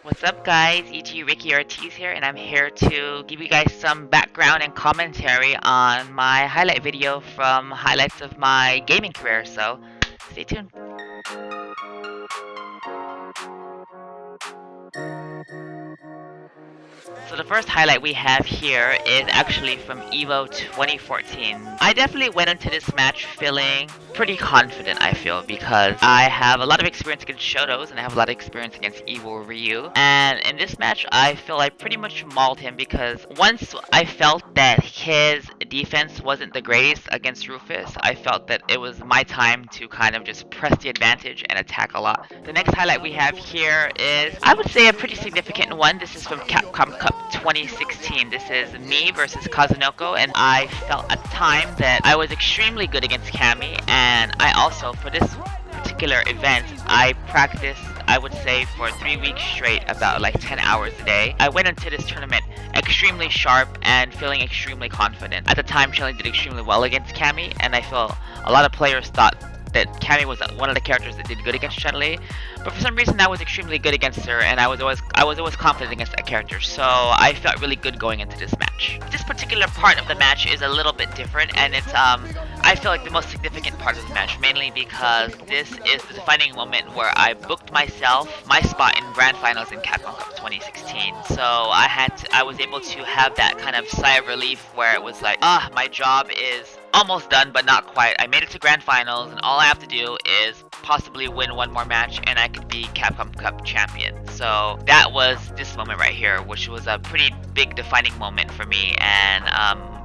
What's up, guys? Ricki Ortiz here, and I'm here to give you guys some background and commentary on my highlight video from highlights of my gaming career. So, stay tuned. So the first highlight we have here is actually from EVO 2014. I definitely went into this match feeling pretty confident, I feel, because I have a lot of experience against Shotos and I have a lot of experience against EVO Ryu. And in this match, I feel I pretty much mauled him because once I felt that his defense wasn't the greatest against Rufus, I felt that it was my time to kind of just press the advantage and attack a lot. The next highlight we have here is, I would say, a pretty significant one. This is from Capcom Cup 2016. This is me versus Kazunoko, and I felt at the time that I was extremely good against Cammy, and I also, for this particular event, I practiced, I would say, for 3 weeks straight, about like 10 hours a day. I went into this tournament extremely sharp and feeling extremely confident. At the time, Chun-Li did extremely well against Cammy, and I feel a lot of players thought that Cammy was one of the characters that did good against Chun-Li, but for some reason I was extremely good against her, and I was always confident against that character, so I felt really good going into this match. This particular part of the match is a little bit different, and it's I feel like the most significant part of the match, mainly because this is the defining moment where I booked myself my spot in Grand Finals in Capcom Cup 2016. So I was able to have that kind of sigh of relief where it was like, my job is almost done, but not quite. I made it to Grand Finals, and all I have to do is possibly win one more match, and I could be Capcom Cup champion. So that was this moment right here, which was a pretty big defining moment for me, and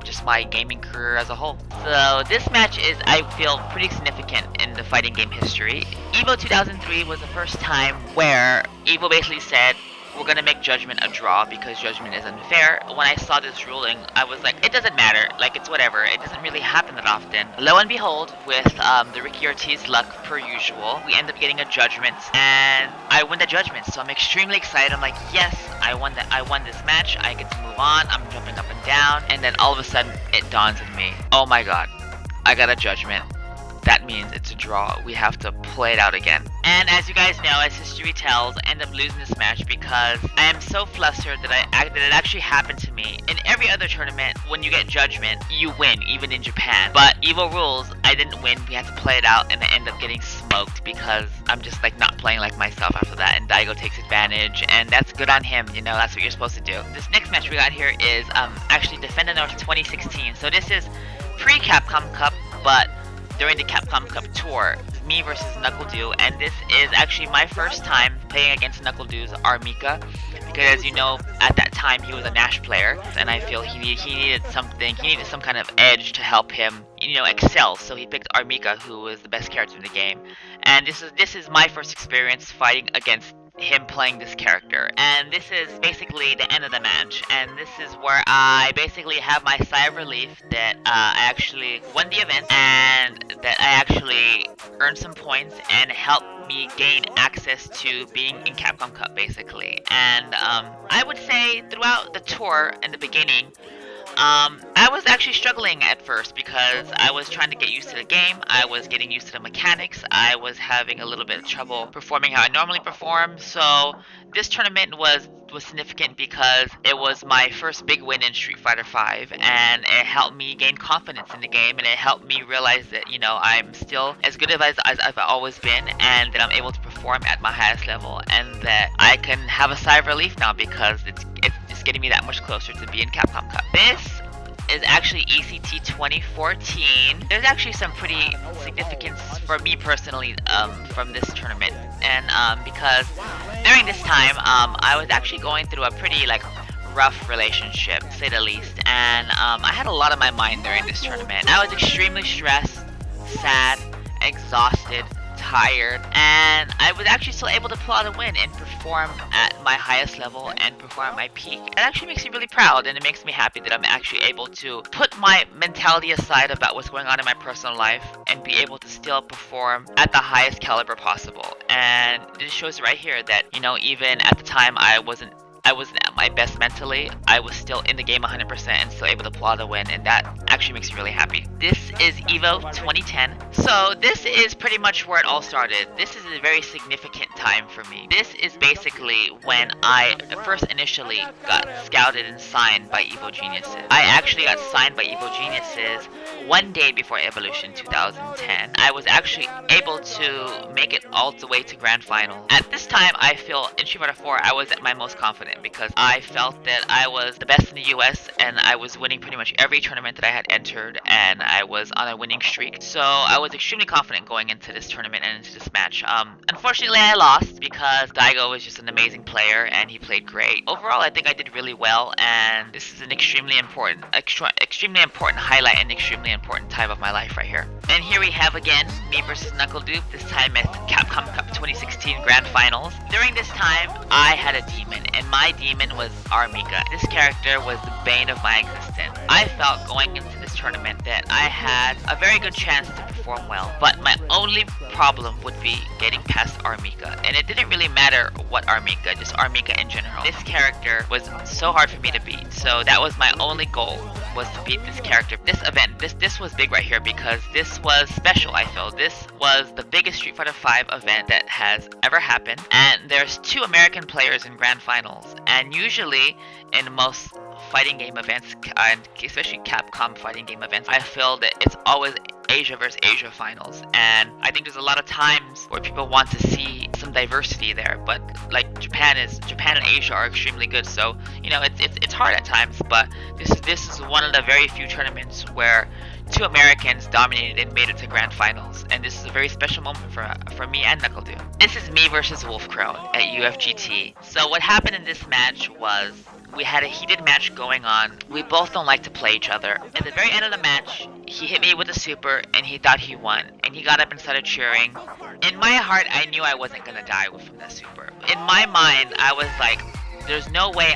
just my gaming career as a whole. So this match is, I feel, pretty significant in the fighting game history. EVO 2003 was the first time where EVO basically said, we're gonna make Judgment a draw because Judgment is unfair. When I saw this ruling, I was like, it doesn't matter, like, it's whatever, it doesn't really happen that often. Lo and behold, with the Ricki Ortiz luck per usual, we end up getting a Judgment, and I win the Judgment, so I'm extremely excited. I'm like, yes, I won this match, I get to move on, I'm jumping up and down, and then all of a sudden, it dawns on me, oh my god, I got a Judgment. That means it's a draw. We have to play it out again. And as you guys know, as history tells, I end up losing this match because I am so flustered that it actually happened to me. In every other tournament, when you get Judgment, you win, even in Japan. But EVO rules, I didn't win. We had to play it out, and I end up getting smoked because I'm just like not playing like myself after that. And Daigo takes advantage, and that's good on him. You know, that's what you're supposed to do. This next match we got here is actually Defend the North 2016. So this is pre-Capcom Cup, but during the Capcom Cup tour, me versus NuckleDu, and this is actually my first time playing against NuckleDu's Armika, because as you know, at that time he was a Nash player, and I feel he needed some kind of edge to help him, you know, excel, so he picked Armika, who was the best character in the game, and this is my first experience fighting against him playing this character, and this is basically the end of the match, and this is where I basically have my sigh of relief that I actually won the event, and that I actually earned some points and helped me gain access to being in Capcom Cup, basically. And I would say throughout the tour in the beginning, I was actually struggling at first because I was trying to get used to the game, I was getting used to the mechanics, I was having a little bit of trouble performing how I normally perform, so this tournament was significant because it was my first big win in Street Fighter V, and it helped me gain confidence in the game, and it helped me realize that, you know, I'm still as good as I've always been, and that I'm able to perform at my highest level, and that I can have a sigh of relief now because it's just getting me that much closer to being Capcom Cup. This is actually ECT 2014. There's actually some pretty significance for me personally from this tournament, and because during this time I was actually going through a pretty rough relationship, to say the least, and I had a lot on my mind during this tournament. I was extremely stressed, sad, exhausted, tired, and I was actually still able to pull out a win and perform at my highest level and perform at my peak. It actually makes me really proud, and it makes me happy that I'm actually able to put my mentality aside about what's going on in my personal life and be able to still perform at the highest caliber possible. And this shows right here that, you know, even at the time I wasn't at my best mentally, I was still in the game 100% and still able to pull out a win, and that actually makes me really happy. This is EVO 2010. So this is pretty much where it all started. This is a very significant time for me. This is basically when I first initially got scouted and signed by EVO Geniuses. I actually got signed by EVO Geniuses one day before Evolution 2010. I was actually able to make it all the way to Grand Final. At this time, I feel in Street Fighter 4 I was at my most confident because I felt that I was the best in the US and I was winning pretty much every tournament that I had entered and I was on a winning streak. So I was extremely confident going into this tournament and into this match. Unfortunately, I lost because Daigo was just an amazing player and he played great. Overall, I think I did really well, and this is an extremely important highlight and extremely important time of my life right here. And here we have again me versus NuckleDupe, this time at Capcom Cup 2016 Grand Finals. During this time, I had a demon, and my demon was Armika. This character was the bane of my existence. I felt going into this tournament that I had a very good chance to perform well, but my only problem would be getting past Armika, and it didn't really matter what Armika, just Armika in general. This character was so hard for me to beat, so that was my only goal, was to beat this character. This event, this was big right here because this was special, I feel. This was the biggest Street Fighter V event that has ever happened, and there's 2 American players in Grand Finals, and usually in most fighting game events, and especially Capcom fighting game events, I feel that it's always Asia versus Asia finals, and I think there's a lot of times where people want to see some diversity there, but like Japan and Asia are extremely good, so you know it's hard at times, but this is one of the very few tournaments where 2 Americans dominated and made it to Grand Finals, and this is a very special moment for me and NuckleDupe. This is me versus Wolfcrone at UFGT. So what happened in this match was we had a heated match going on. We both don't like to play each other. At the very end of the match, he hit me with a super and he thought he won, and he got up and started cheering. In my heart, I knew I wasn't gonna die from that super. In my mind, I was like, there's no way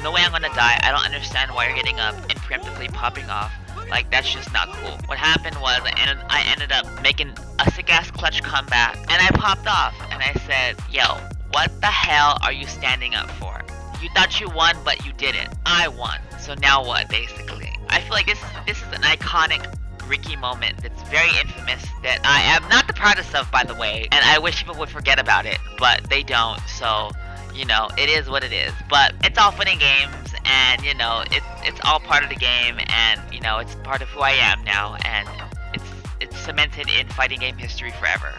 no way I'm gonna die. I don't understand why you're getting up and preemptively popping off. Like, that's just not cool. What happened was I ended up making a sick-ass clutch comeback, and I popped off, and I said, yo, what the hell are you standing up for? You thought you won, but you didn't. I won. So now what, basically? I feel like this is an iconic Ricki moment that's very infamous, that I am not the proudest of, by the way, and I wish people would forget about it, but they don't, so, you know, it is what it is. But it's all fun and games, and, you know, it's all part of the game, and, you know, it's part of who I am now, and it's cemented in fighting game history forever.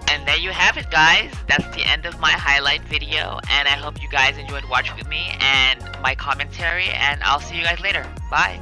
And there you have it, guys. That's the end of my highlight video, and I hope you guys enjoyed watching with me and my commentary, and I'll see you guys later. Bye.